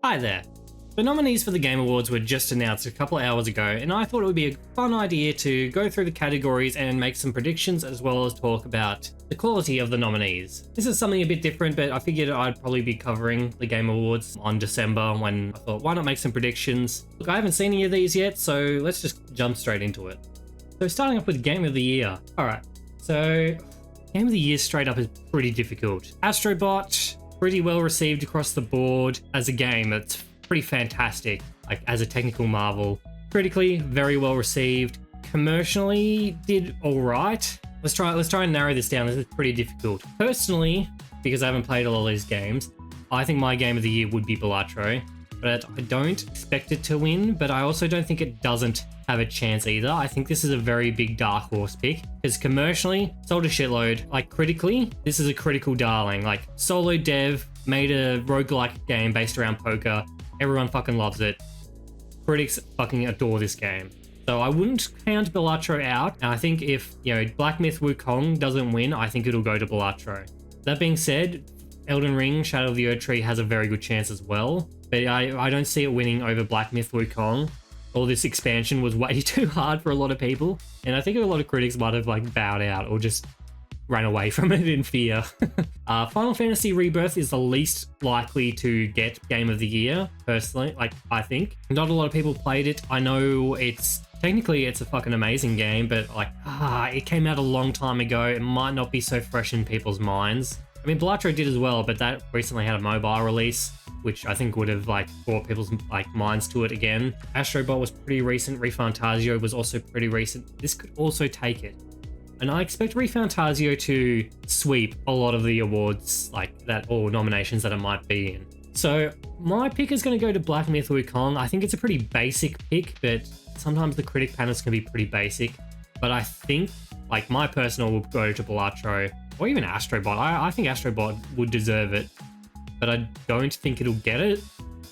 Hi there. The nominees for the Game Awards were just announced a couple of hours ago, and I thought it would be a fun idea to go through the categories and make some predictions as well as talk about the quality of the nominees. This is something a bit different, but I figured I'd probably be covering the Game Awards on December when I thought, why not make some predictions? Look, I haven't seen any of these yet, so let's just jump straight into it. So starting off with Game of the Year. Alright, so Game of the Year straight up is pretty difficult. Astrobot, pretty well received across the board as a game. It's pretty fantastic, like as a technical marvel. Critically, very well received. Commercially, did all right. Let's try and narrow this down. This is pretty difficult. Personally, because I haven't played a lot of these games, I think my game of the year would be Balatro, but I don't expect it to win, but I also don't think it doesn't have a chance either. I think this is a very big dark horse pick because commercially, sold a shitload. Like critically, this is a critical darling. Like solo dev made a roguelike game based around poker. Everyone fucking loves it. Critics fucking adore this game. So I wouldn't count Balatro out. And I think if, Black Myth Wukong doesn't win, I think it'll go to Balatro. That being said, Elden Ring Shadow of the Erdtree has a very good chance as well. But I don't see it winning over Black Myth Wukong. All this expansion was way too hard for a lot of people. And I think a lot of critics might have bowed out or just ran away from it in fear. Final Fantasy Rebirth is the least likely to get Game of the Year, personally, I think. Not a lot of people played it. I know it's a fucking amazing game, but it came out a long time ago. It might not be so fresh in people's minds. I mean, Balatro did as well, but that recently had a mobile release, which I think would have brought people's minds to it again. Astrobot was pretty recent. ReFantazio was also pretty recent. This could also take it. And I expect ReFantazio to sweep a lot of the awards or nominations that it might be in. So my pick is going to go to Black Myth Wukong. I think it's a pretty basic pick, but sometimes the critic panels can be pretty basic. But I think my personal will go to Balatro or even Astrobot. I think Astrobot would deserve it, but I don't think it'll get it.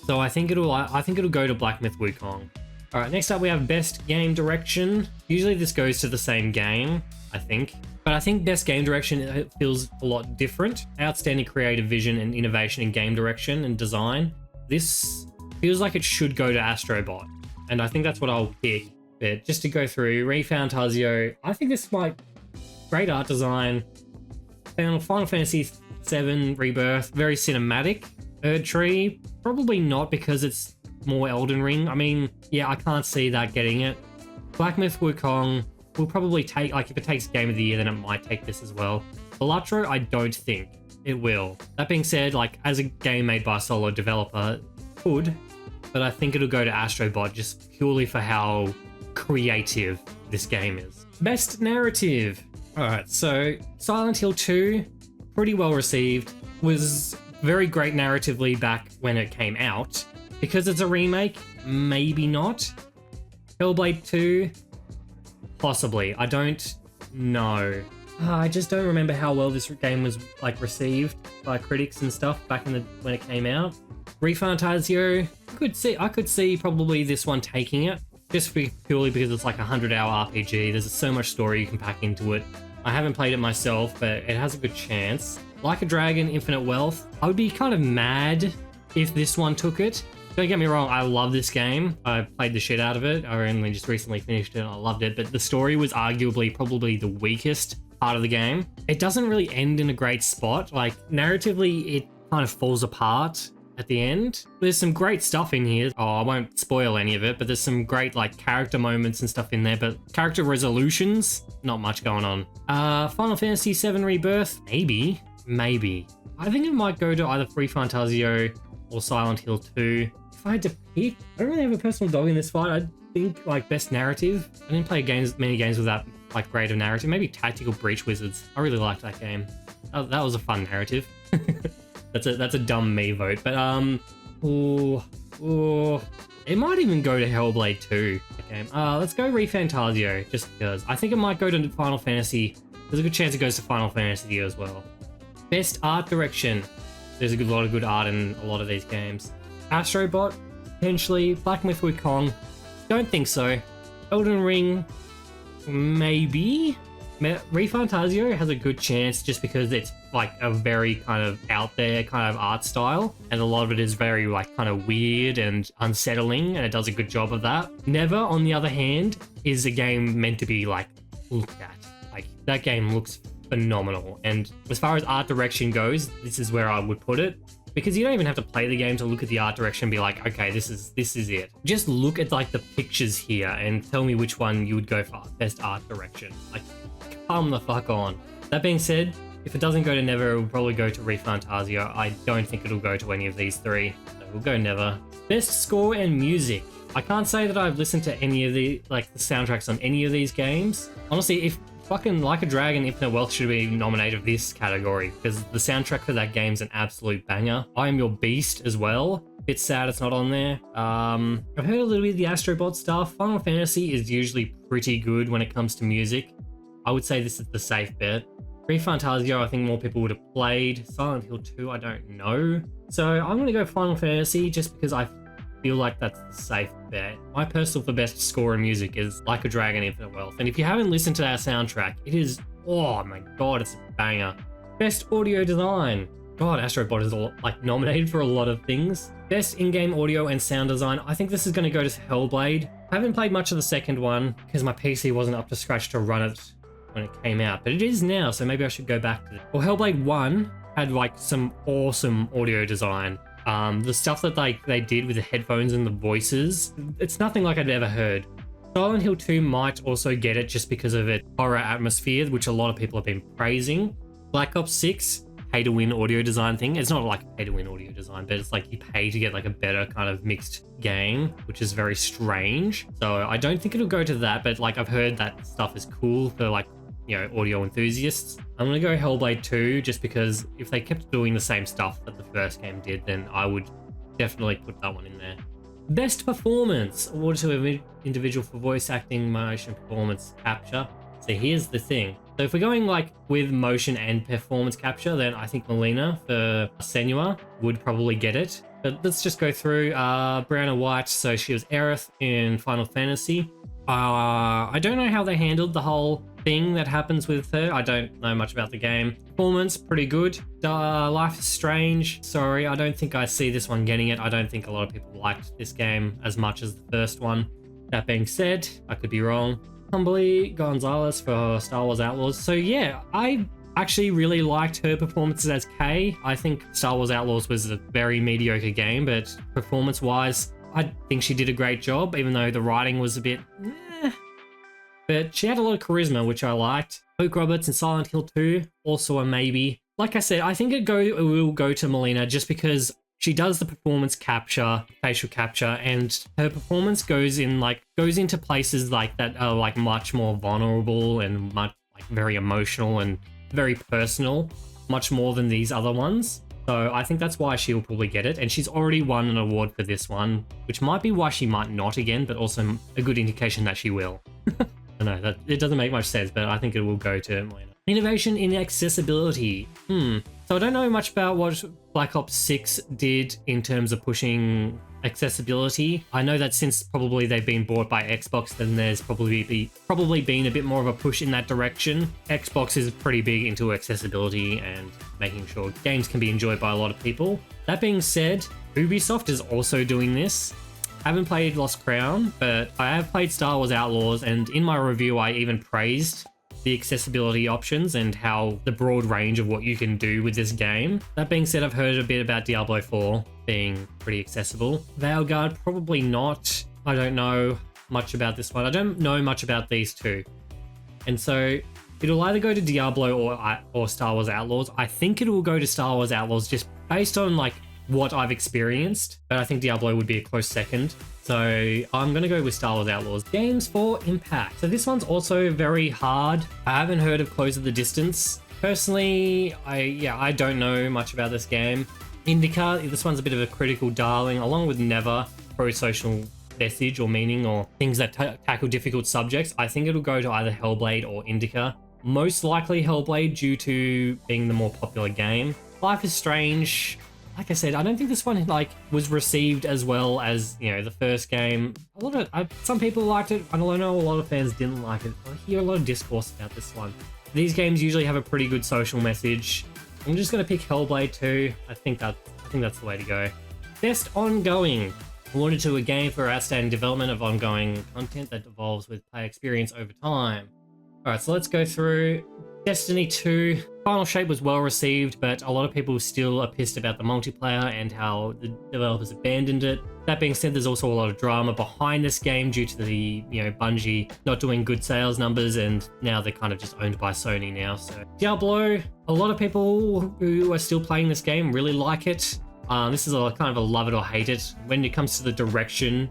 So I think it'll go to Black Myth Wukong. All right, next up we have Best Game Direction. Usually this goes to the same game, I think. But I think Best Game Direction feels a lot different. Outstanding creative vision and innovation in game direction and design. This feels like it should go to Astrobot. And I think that's what I'll pick. But just to go through, ReFantazio, I think this might... Great art design. Final Fantasy VII Rebirth, very cinematic. Erdtree, probably not because it's more Elden Ring. I mean, yeah, I can't see that getting it. Black Myth Wukong will probably take, if it takes Game of the Year, then it might take this as well. Balatro, I don't think it will. That being said, as a game made by a solo developer, it could, but I think it'll go to Astrobot just purely for how creative this game is. Best Narrative. All right, so Silent Hill 2, pretty well received, was very great narratively back when it came out. Because it's a remake, maybe not. Hellblade 2, possibly. I don't know. I just don't remember how well this game was received by critics and stuff back when it came out. ReFantazio, I could see probably this one taking it, just purely because it's a 100-hour RPG. There's so much story you can pack into it. I haven't played it myself, but it has a good chance. Like a Dragon, Infinite Wealth, I would be kind of mad if this one took it. Don't get me wrong, I love this game. I played the shit out of it. I only just recently finished it and I loved it, but the story was arguably probably the weakest part of the game. It doesn't really end in a great spot. Narratively, it kind of falls apart at the end. There's some great stuff in here. Oh, I won't spoil any of it, but there's some great character moments and stuff in there, but character resolutions, not much going on. Final Fantasy VII Rebirth, maybe. I think it might go to either ReFantazio or Silent Hill 2. If I had to pick, I don't really have a personal dog in this fight. I think Best Narrative. I didn't play many games with that great of narrative. Maybe Tactical Breach Wizards. I really liked that game. That was a fun narrative. That's a dumb me vote, but it might even go to Hellblade 2. Okay, let's go ReFantazio just because. I think it might go to Final Fantasy. There's a good chance it goes to Final Fantasy as well. Best Art Direction. There's a lot of good art in a lot of these games. Astrobot, potentially. Black Myth Wukong, don't think so. Elden Ring, maybe. ReFantazio has a good chance just because it's like a very kind of out there kind of art style, and a lot of it is very like kind of weird and unsettling, and it does a good job of that. Never, on the other hand, is a game meant to be like looked at. Like that game looks phenomenal, and as far as art direction goes, this is where I would put it. Because you don't even have to play the game to look at the art direction and be like, okay, this is it. Just look at like the pictures here and tell me which one you would go for best art direction. Like, come the fuck on. That being said, if it doesn't go to Never, it will probably go to ReFantazio. I don't think it'll go to any of these three, so we'll go Never. Best score and music. I can't say that I've listened to any of the soundtracks on any of these games. Honestly, if fucking Like a Dragon Infinite Wealth should be nominated for this category, because the soundtrack for that game's an absolute banger. I Am Your Beast as well. Bit sad it's not on there. I've heard a little bit of the Astrobot stuff. Final Fantasy is usually pretty good when it comes to music. I would say this is the safe bet. ReFantazio, I think more people would have played. Silent Hill 2, I don't know. So I'm going to go Final Fantasy just because I feel like that's the safe bet. My personal for best score and music is Like a Dragon Infinite Wealth. And if you haven't listened to that soundtrack, it is, oh my god, it's a banger. Best audio design. God, Astrobot is like nominated for a lot of things. Best in-game audio and sound design. I think this is going to go to Hellblade. I haven't played much of the second one because my PC wasn't up to scratch to run it when it came out, but it is now, so maybe I should go back to it. Well, Hellblade 1 had like some awesome audio design. The stuff that they did with the headphones and the voices, it's nothing like I'd ever heard. Silent Hill 2 might also get it just because of its horror atmosphere, which a lot of people have been praising. Black Ops 6, pay to win audio design thing. It's not like a pay to win audio design, but it's like you pay to get like a better kind of mixed game, which is very strange. So I don't think it'll go to that, but like I've heard that stuff is cool for like, you know, audio enthusiasts. I'm gonna go Hellblade 2 just because if they kept doing the same stuff that the first game did, then I would definitely put that one in there. Best performance, awarded to an individual for voice acting, motion, performance capture. So here's the thing. So if we're going like with motion and performance capture, then I think Melina for Senua would probably get it. But let's just go through Brianna White. So she was Aerith in Final Fantasy. I don't know how they handled the whole thing that happens with her. I don't know much about the game. Performance, pretty good. Life is Strange. Sorry, I don't think I see this one getting it. I don't think a lot of people liked this game as much as the first one. That being said, I could be wrong. Humbly Gonzalez for Star Wars Outlaws. So yeah, I actually really liked her performances as Kay. I think Star Wars Outlaws was a very mediocre game, but performance-wise, I think she did a great job, even though the writing was a bit but she had a lot of charisma, which I liked. Oak Roberts in Silent Hill 2, also a maybe. Like I said, I think it will go to Melina just because she does the performance capture, facial capture, and her performance goes into places like that are like much more vulnerable and much like very emotional and very personal, much more than these other ones. So I think that's why she'll probably get it. And she's already won an award for this one, which might be why she might not again, but also a good indication that she will. I know that it doesn't make much sense, but I think it will go to Melina. Innovation in accessibility. So I don't know much about what Black Ops 6 did in terms of pushing accessibility. I know that since probably they've been bought by Xbox, then there's probably been a bit more of a push in that direction. Xbox is pretty big into accessibility and making sure games can be enjoyed by a lot of people. That being said, Ubisoft is also doing this. I haven't played Lost Crown, but I have played Star Wars Outlaws, and in my review I even praised the accessibility options and how the broad range of what you can do with this game. That being said, I've heard a bit about Diablo 4 being pretty accessible. Veilguard, probably not. I don't know much about this one. I don't know much about these two. And so it'll either go to Diablo or Star Wars Outlaws. I think it will go to Star Wars Outlaws just based on like what I've experienced, but I think Diablo would be a close second. So I'm going to go with Star Wars Outlaws. Games for Impact. So this one's also very hard. I haven't heard of Close of the Distance. Personally, I don't know much about this game. Indica, this one's a bit of a critical darling, along with Never, pro-social message or meaning or things that tackle difficult subjects. I think it'll go to either Hellblade or Indica. Most likely Hellblade due to being the more popular game. Life is Strange. like I said, I don't think this one like was received as well as, you know, the first game. Some people liked it. I don't know, a lot of fans didn't like it. I hear a lot of discourse about this one. These games usually have a pretty good social message. I'm just gonna pick Hellblade 2. I think that's the way to go. Best ongoing. Awarded to a game for outstanding development of ongoing content that evolves with player experience over time. Alright, so let's go through. Destiny 2. Final Shape was well received, but a lot of people still are pissed about the multiplayer and how the developers abandoned it. That being said, there's also a lot of drama behind this game due to the, you know, Bungie not doing good sales numbers, and now they're kind of just owned by Sony now. So Diablo, a lot of people who are still playing this game really like it. This is a kind of a love it or hate it when it comes to the direction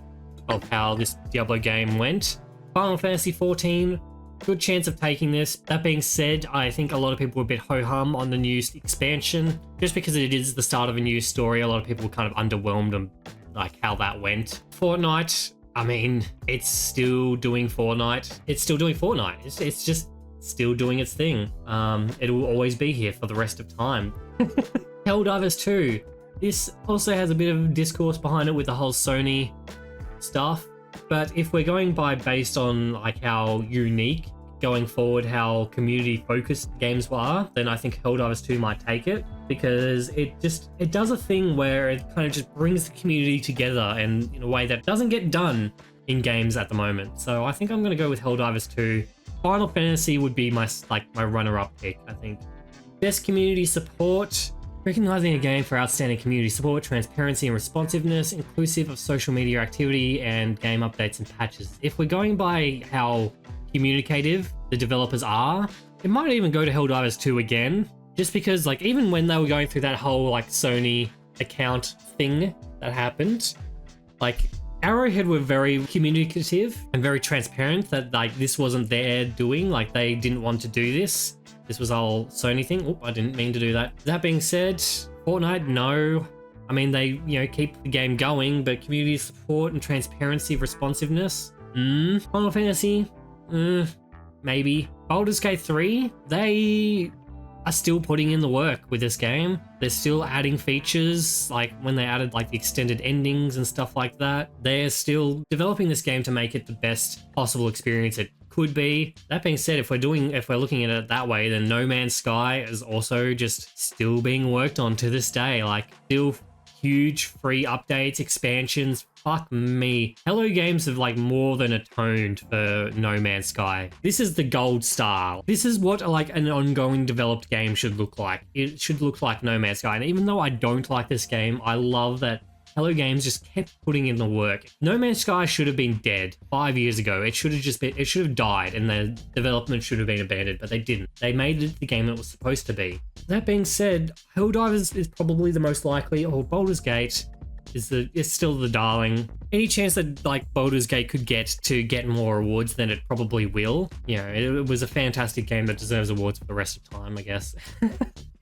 of how this Diablo game went. Final Fantasy 14, good chance of taking this. That being said, I think a lot of people were a bit ho-hum on the new expansion. Just because it is the start of a new story, a lot of people were kind of underwhelmed on like how that went. Fortnite, I mean, it's still doing Fortnite. It's still doing Fortnite. It's just still doing its thing. It will always be here for the rest of time. Helldivers 2. This also has a bit of discourse behind it with the whole Sony stuff. But if we're going by based on like how unique going forward, how community focused games are, then I think Helldivers 2 might take it, because it does a thing where it kind of just brings the community together and in a way that doesn't get done in games at the moment. So I think I'm going to go with Helldivers 2. Final Fantasy would be my runner-up pick, I think. Best community support. Recognizing a game for outstanding community support, transparency and responsiveness, inclusive of social media activity and game updates and patches. If we're going by how communicative the developers are, it might even go to Helldivers 2 again, just because like even when they were going through that whole like Sony account thing that happened, like Arrowhead were very communicative and very transparent that like this wasn't their doing, like they didn't want to do this. This was all Sony thing. Oh, I didn't mean to do that. That being said, Fortnite, no. I mean, they, you know, keep the game going, but community support and transparency, responsiveness, Final Fantasy, maybe. Baldur's Gate 3, they are still putting in the work with this game. They're still adding features, like when they added like the extended endings and stuff like that. They're still developing this game to make it the best possible experience it could be. That being said, if we're looking at it that way, then No Man's Sky is also just still being worked on to this day. Like still huge free updates, expansions. Fuck me. Hello Games have like more than atoned for No Man's Sky. This is the gold star. This is what like an ongoing developed game should look like. It should look like No Man's Sky. And even though I don't like this game, I love that Hello Games just kept putting in the work. No Man's Sky should have been dead 5 years ago. It should have died and the development should have been abandoned, but they didn't. They made it the game it was supposed to be. That being said, Helldivers is probably the most likely, or Baldur's Gate is still the darling. Any chance that like Baldur's Gate could get more awards, then it probably will. You know, it was a fantastic game that deserves awards for the rest of time, I guess.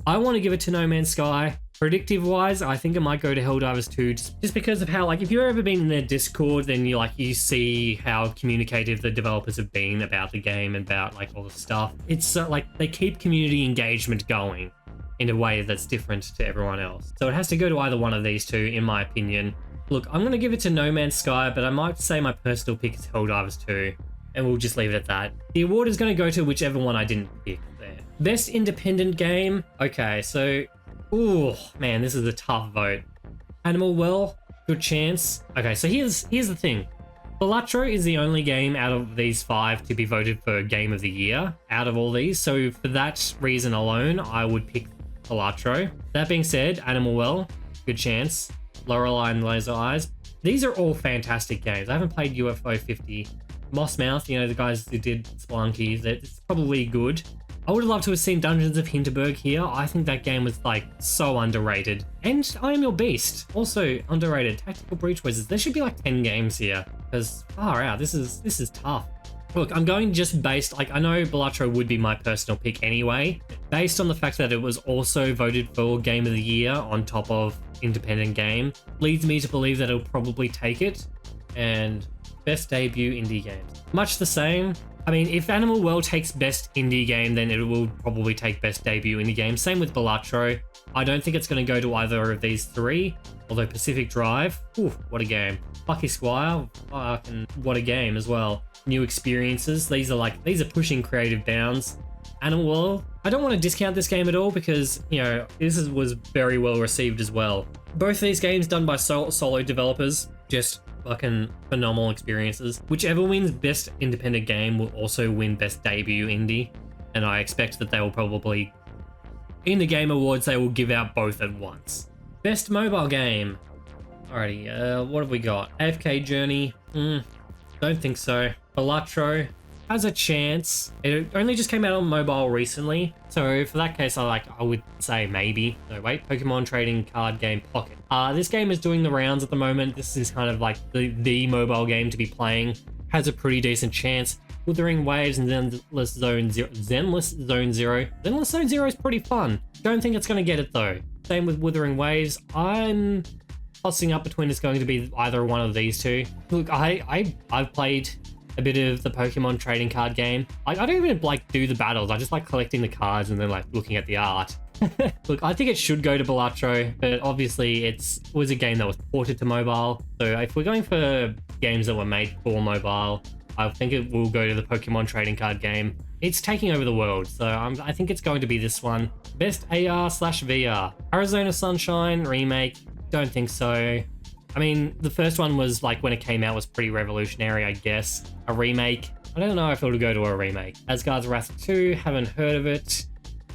I want to give it to No Man's Sky. Predictive wise, I think it might go to Helldivers 2 just because of how, like, if you've ever been in their Discord, then you see how communicative the developers have been about the game and about like all the stuff. It's like they keep community engagement going in a way that's different to everyone else. So it has to go to either one of these two, in my opinion. Look, I'm going to give it to No Man's Sky, but I might say my personal pick is Helldivers 2, and we'll just leave it at that. The award is going to go to whichever one I didn't pick there. Best independent game. Okay, so ooh, man, this is a tough vote. Animal Well, good chance. Okay, so here's the thing. Balatro is the only game out of these 5 to be voted for Game of the Year out of all these. So for that reason alone, I would pick Balatro. That being said, Animal Well, good chance. Lorelei and Laser Eyes. These are all fantastic games. I haven't played UFO 50. Moss Mouth, you know, the guys who did Spelunky, it's probably good. I would have loved to have seen Dungeons of Hinterberg here. I think that game was like so underrated. And I Am Your Beast, also underrated. Tactical Breach Wizards. There should be like 10 games here, because far out, this is tough. Look, I'm going just based, like, I know Balatro would be my personal pick anyway, based on the fact that it was also voted for Game of the Year on top of independent game, leads me to believe that it'll probably take it. And Best debut indie games. Much the same. I mean, if Animal World takes best indie game, then it will probably take best debut indie game. Same with Balatro. I don't think it's going to go to either of these three. Although Pacific Drive, ooh, what a game. Lucky Squire, what a game as well. New experiences. These are pushing creative bounds. Animal World, I don't want to discount this game at all because, you know, was very well received as well. Both these games done by solo developers, just fucking phenomenal experiences. Whichever wins best independent game will also win best debut indie, and I expect that they will probably, in the Game Awards, they will give out both at once. Best mobile game. Alrighty, what have we got? AFK Journey, don't think so. Balatro has a chance. It only just came out on mobile recently, so for that case, I would say maybe. No, wait, Pokemon Trading Card Game Pocket. This game is doing the rounds at the moment. This is kind of like the mobile game to be playing. Has a pretty decent chance. Wuthering Waves and Zenless Zone Zero. Zenless Zone Zero is pretty fun. Don't think it's going to get it though. Same with Wuthering Waves. I'm tossing up between it's going to be either one of these two. Look, I've played a bit of the Pokemon trading card game. I don't even do the battles. I just like collecting the cards and then looking at the art. Look, I think it should go to Balatro, but obviously it was a game that was ported to mobile. So if we're going for games that were made for mobile, I think it will go to the Pokemon trading card game. It's taking over the world, so I think it's going to be this one. Best AR/VR. Arizona Sunshine remake. Don't think so. I mean, the first one was when it came out was pretty revolutionary, I guess. A remake, I don't know if it'll go to a remake. Asgard's Wrath 2, haven't heard of it.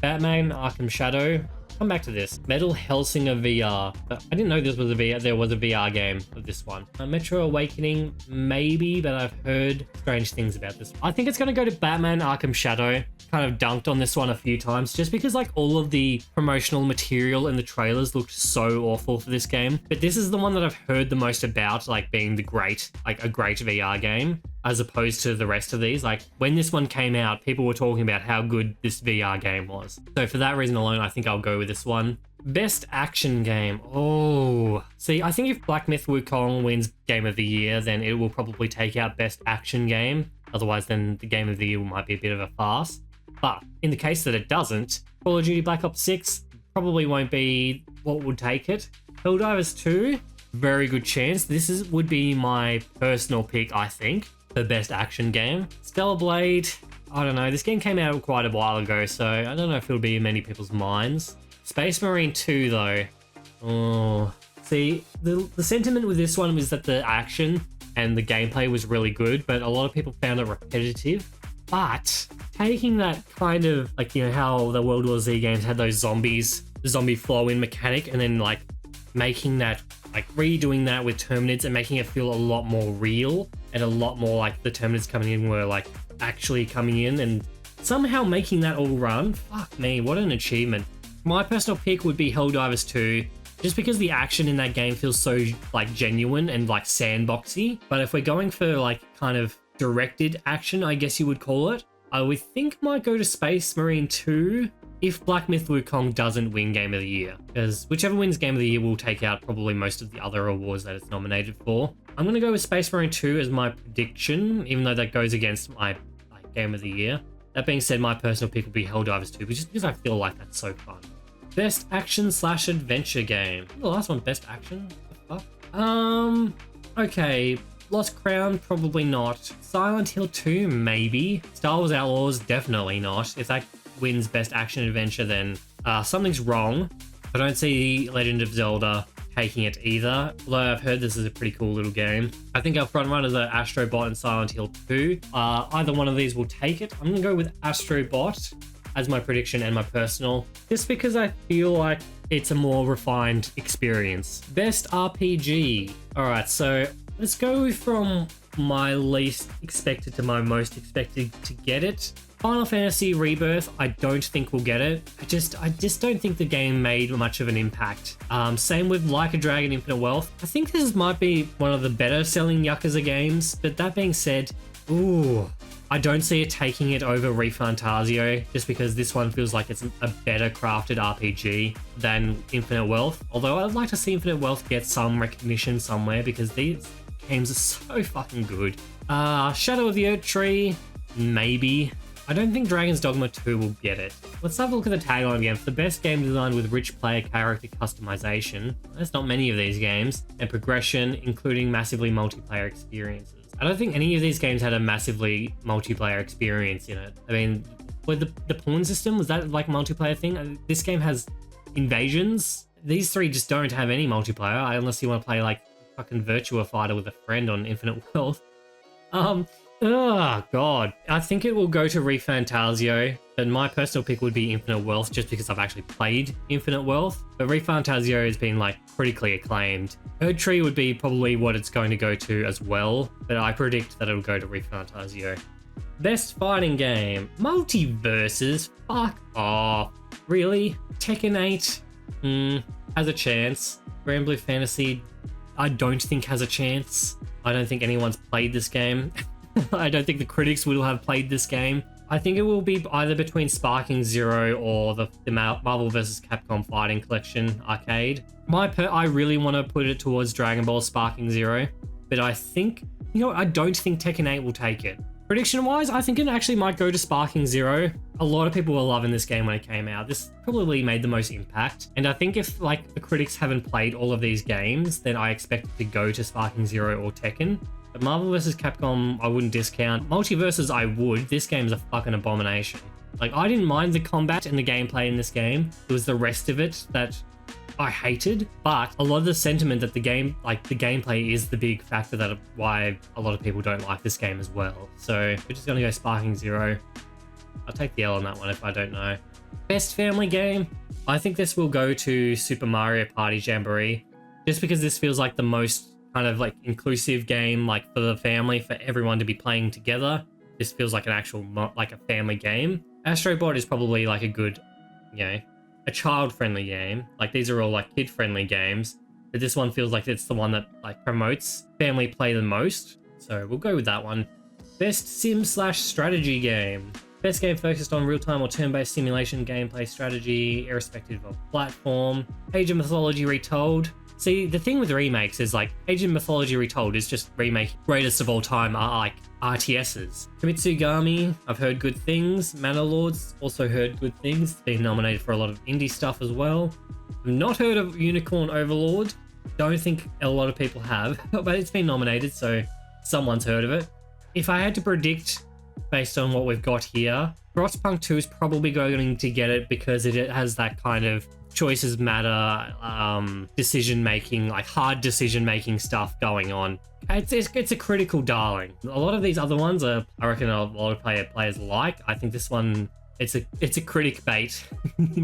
Batman Arkham Shadow, come back to this. Metal Hellsinger VR, but I didn't know there was a VR game of this one. Metro Awakening, maybe, but I've heard strange things about this. I think it's going to go to Batman Arkham Shadow. Kind of dunked on this one a few times just because all of the promotional material in the trailers looked so awful for this game. But this is the one that I've heard the most about, being a great VR game, as opposed to the rest of these. When this one came out, people were talking about how good this VR game was. So for that reason alone, I think I'll go with this one. Best action game. Oh, see, I think if Black Myth Wukong wins Game of the Year, then it will probably take out best action game. Otherwise, then the Game of the Year might be a bit of a farce. But in the case that it doesn't, Call of Duty Black Ops 6 probably won't be what would take it. Helldivers 2, very good chance. This would be my personal pick, I think, for best action game. Stellar Blade, I don't know. This game came out quite a while ago, so I don't know if it'll be in many people's minds. Space Marine 2, though. Oh, see, the sentiment with this one was that the action and the gameplay was really good, but a lot of people found it repetitive. But taking that kind of how the World War Z games had those zombie flow in mechanic, and then making that redoing that with Terminids and making it feel a lot more real and a lot more like the Terminids coming in were actually coming in, and somehow making that all run. Fuck me, what an achievement. My personal pick would be Helldivers 2. Just because the action in that game feels so genuine and sandboxy. But if we're going for kind of directed action, I guess you would call it, I would think might go to Space Marine 2 if Black Myth Wukong doesn't win Game of the Year. Because whichever wins Game of the Year will take out probably most of the other awards that it's nominated for. I'm going to go with Space Marine 2 as my prediction, even though that goes against my Game of the Year. That being said, my personal pick will be Helldivers 2, just because I feel like that's so fun. Best action/adventure game. The last one, best action? What the fuck? Okay. Lost Crown, probably not. Silent Hill 2, maybe. Star Wars Outlaws, definitely not. If that wins Best Action Adventure, then something's wrong. I don't see Legend of Zelda taking it either, although I've heard this is a pretty cool little game. I think our frontrunners are Astrobot and Silent Hill 2. Either one of these will take it. I'm going to go with Astrobot as my prediction and my personal, just because I feel like it's a more refined experience. Best RPG. Alright, so let's go from my least expected to my most expected to get it. Final Fantasy Rebirth, I don't think we'll get it. I just don't think the game made much of an impact. Same with Like a Dragon Infinite Wealth. I think this might be one of the better selling Yakuza games, but that being said, I don't see it taking it over ReFantazio, just because this one feels like it's a better crafted RPG than Infinite Wealth. Although I'd like to see Infinite Wealth get some recognition somewhere, because games are so fucking good. Shadow of the Erdtree, maybe. I don't think Dragon's Dogma 2 will get it. Let's have a look at the tagline again. For the best game design with rich player character customization. There's not many of these games. And progression, including massively multiplayer experiences. I don't think any of these games had a massively multiplayer experience in it. I mean, with the pawn system, was that like a multiplayer thing? This game has invasions. These three just don't have any multiplayer, unless you want to play like fucking Virtua Fighter with a friend on Infinite Wealth. Oh god. I think it will go to ReFantazio, but my personal pick would be Infinite Wealth just because I've actually played Infinite Wealth. But ReFantazio has been like critically acclaimed. Erdtree would be probably what it's going to go to as well, but I predict that it'll go to ReFantazio. Best fighting game. Multiverses? Fuck off. Really? Tekken 8? Has a chance. Grand Blue Fantasy, I don't think has a chance. I don't think anyone's played this game. I don't think the critics will have played this game. I think it will be either between Sparking Zero or the Marvel vs. Capcom Fighting Collection arcade. I really want to put it towards Dragon Ball Sparking Zero, but I think, I don't think Tekken 8 will take it. Prediction-wise, I think it actually might go to Sparking Zero. A lot of people were loving this game when it came out. This probably made the most impact. And I think if like the critics haven't played all of these games, then I expect it to go to Sparking Zero or Tekken. But Marvel vs. Capcom, I wouldn't discount. Multiverses, I would. This game's a fucking abomination. Like, I didn't mind the combat and the gameplay in this game. It was the rest of it that I hated, but a lot of the sentiment that the gameplay is the big factor that why a lot of people don't like this game as well. So we're just gonna go Sparking Zero. I'll take the L on that one if I don't know. Best family game? I think this will go to Super Mario Party Jamboree, just because this feels like the most kind of like inclusive game, like for the family, for everyone to be playing together. This feels like an actual, like a family game. Astro Bot is probably like a good, a child-friendly game. Like these are all like kid-friendly games, but this one feels like it's the one that like promotes family play the most. So we'll go with that one. Best sim/strategy game. Best game focused on real-time or turn-based simulation gameplay strategy, irrespective of platform. Age of Mythology Retold. See, the thing with remakes is like Age of Mythology Retold is just remake greatest of all time like RTSs. Kimitsugami, I've heard good things. Manor Lords, also heard good things. It's been nominated for a lot of indie stuff as well. I've not heard of Unicorn Overlord. Don't think a lot of people have, but it's been nominated, so someone's heard of it. If I had to predict based on what we've got here, Frostpunk 2 is probably going to get it because it has that kind of choices matter, decision making, like hard decision making stuff going on. It's a critical darling. A lot of these other ones I reckon a lot of players like. I think this one, it's a critic bait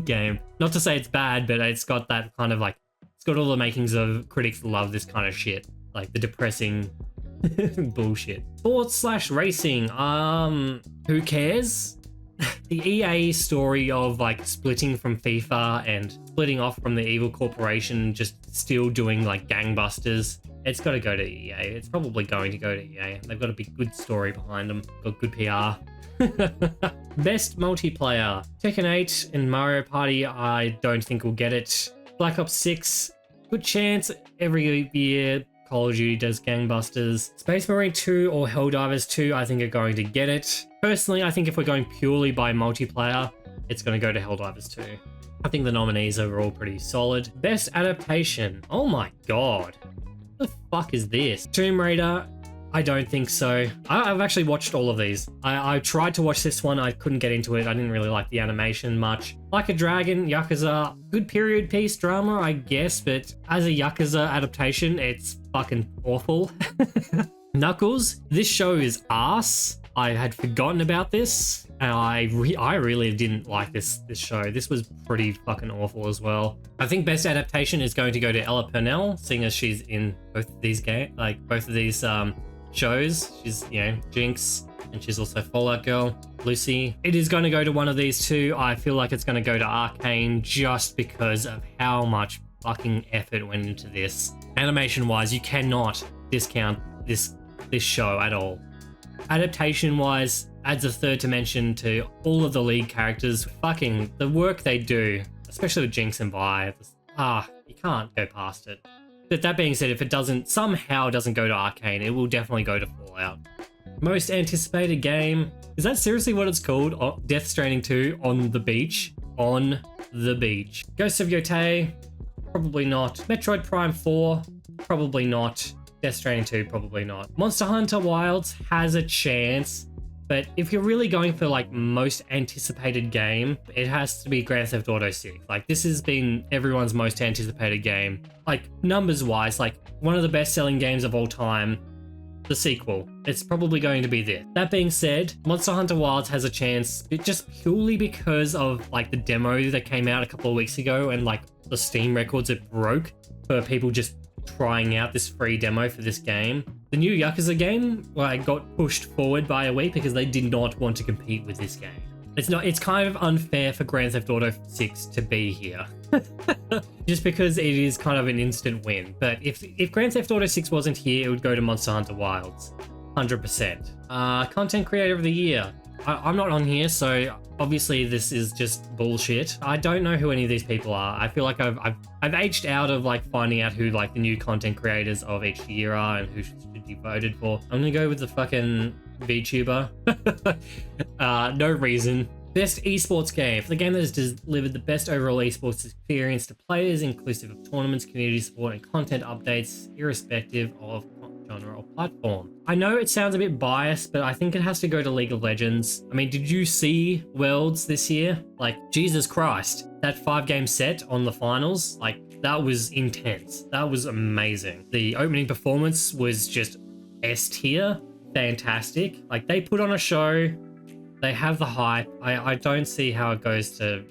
game. Not to say it's bad, but it's got that kind of like, it's got all the makings of critics love this kind of shit, like the depressing bullshit. Sports/racing. Who cares? The EA story of like splitting from FIFA and splitting off from the evil corporation, just still doing like gangbusters. It's got to go to EA. It's probably going to go to EA. They've got a big good story behind them. Got good PR. Best multiplayer. Tekken 8 and Mario Party, I don't think will get it. Black Ops 6, good chance. Every year Call of Duty does gangbusters. Space Marine 2 or Helldivers 2, I think are going to get it. Personally, I think if we're going purely by multiplayer, it's going to go to Helldivers 2. I think the nominees are all pretty solid. Best adaptation. Oh my god. What the fuck is this? Tomb Raider, I don't think so. I've actually watched all of these. I tried to watch this one, I couldn't get into it. I didn't really like the animation much. Like a Dragon, Yakuza, good period piece drama, I guess, but as a Yakuza adaptation, it's fucking awful. Knuckles, this show is arse. I had forgotten about this, and I really didn't like this show. This was pretty fucking awful as well. I think best adaptation is going to go to Ella Purnell, seeing as she's in both of these shows. She's, Jinx, and she's also Fallout Girl, Lucy. It is going to go to one of these two. I feel like it's going to go to Arcane just because of how much fucking effort went into this. Animation-wise, you cannot discount this show at all. Adaptation-wise, adds a third dimension to all of the lead characters. Fucking the work they do, especially with Jinx and Vi. You can't go past it. But that being said, if it somehow doesn't go to Arcane, it will definitely go to Fallout. Most anticipated game. Is that seriously what it's called? Oh, Death Stranding 2 on the beach. On the beach. Ghosts of Yotei? Probably not. Metroid Prime 4? Probably not. Death Stranding 2? Probably not. Monster Hunter Wilds has a chance, but if you're really going for like most anticipated game, it has to be Grand Theft Auto 6. Like this has been everyone's most anticipated game. Like numbers wise, like one of the best selling games of all time. The sequel. It's probably going to be this. That being said, Monster Hunter Wilds has a chance just purely because of like the demo that came out a couple of weeks ago and like the Steam records it broke for people just trying out this free demo for this game. The new Yakuza game like got pushed forward by a week because they did not want to compete with this game. It's kind of unfair for Grand Theft Auto 6 to be here. Just because it is kind of an instant win. But if Grand Theft Auto 6 wasn't here, it would go to Monster Hunter Wilds. 100%. Content Creator of the Year. I'm not on here, so obviously this is just bullshit. I don't know who any of these people are. I feel like I've aged out of like finding out who like the new content creators of each year are and who should be voted for. I'm gonna go with the fucking VTuber. No reason. Best esports game. For the game that has delivered the best overall esports experience to players, inclusive of tournaments, community support, and content updates, irrespective of genre or platform. I know it sounds a bit biased, but I think it has to go to League of Legends. I mean, did you see Worlds this year? Like, Jesus Christ. That 5-game set on the finals, like, that was intense. That was amazing. The opening performance was just S tier. Fantastic. Like, they put on a show. They have the hype. I don't see how it goes to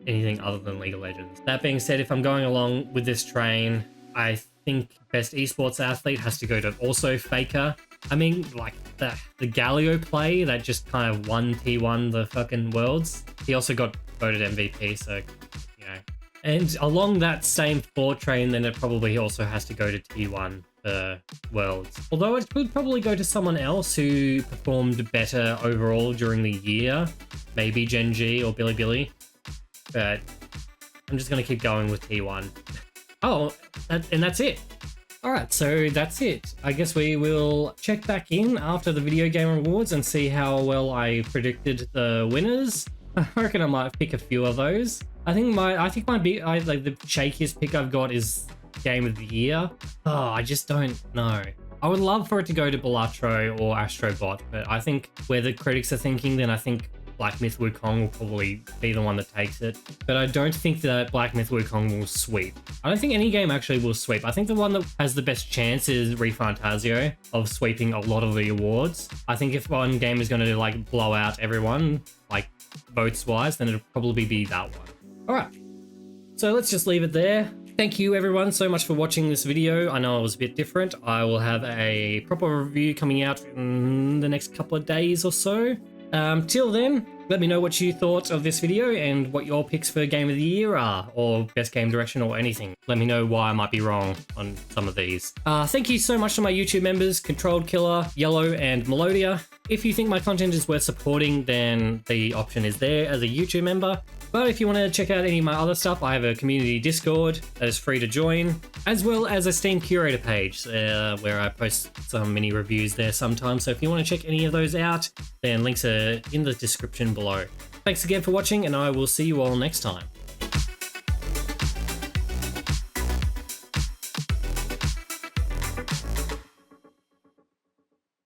anything other than League of Legends. That being said, if I'm going along with this train, I think best esports athlete has to go to also Faker. I mean, like the Galio play that just kind of won T1 the fucking Worlds. He also got voted MVP, so, you know. And along that same thought train, then it probably also has to go to T1 for Worlds. Although it could probably go to someone else who performed better overall during the year. Maybe Gen G or Bilibili. But I'm just going to keep going with T1. Oh, and that's it. Alright, so that's it. I guess we will check back in after the Video Game Awards and see how well I predicted the winners. I reckon I might pick a few of those. I think the shakiest pick I've got is Game of the Year. Oh, I just don't know. I would love for it to go to Balatro or Astrobot, but I think where the critics are thinking, then I think Black Myth Wukong will probably be the one that takes it. But I don't think that Black Myth Wukong will sweep. I don't think any game actually will sweep. I think the one that has the best chance is ReFantazio of sweeping a lot of the awards. I think if one game is going to like blow out everyone, like votes wise, then it'll probably be that one. All right. So let's just leave it there. Thank you everyone so much for watching this video. I know it was a bit different. I will have a proper review coming out in the next couple of days or so. Till then, let me know what you thought of this video and what your picks for Game of the Year are, or Best Game Direction, or anything. Let me know why I might be wrong on some of these. Thank you so much to my YouTube members, Controlled Killer, Yellow, and Melodia. If you think my content is worth supporting, then the option is there as a YouTube member. But if you want to check out any of my other stuff, I have a community Discord that is free to join, as well as a Steam Curator page where I post some mini reviews there sometimes. So if you want to check any of those out, then links are in the description below. Thanks again for watching, and I will see you all next time.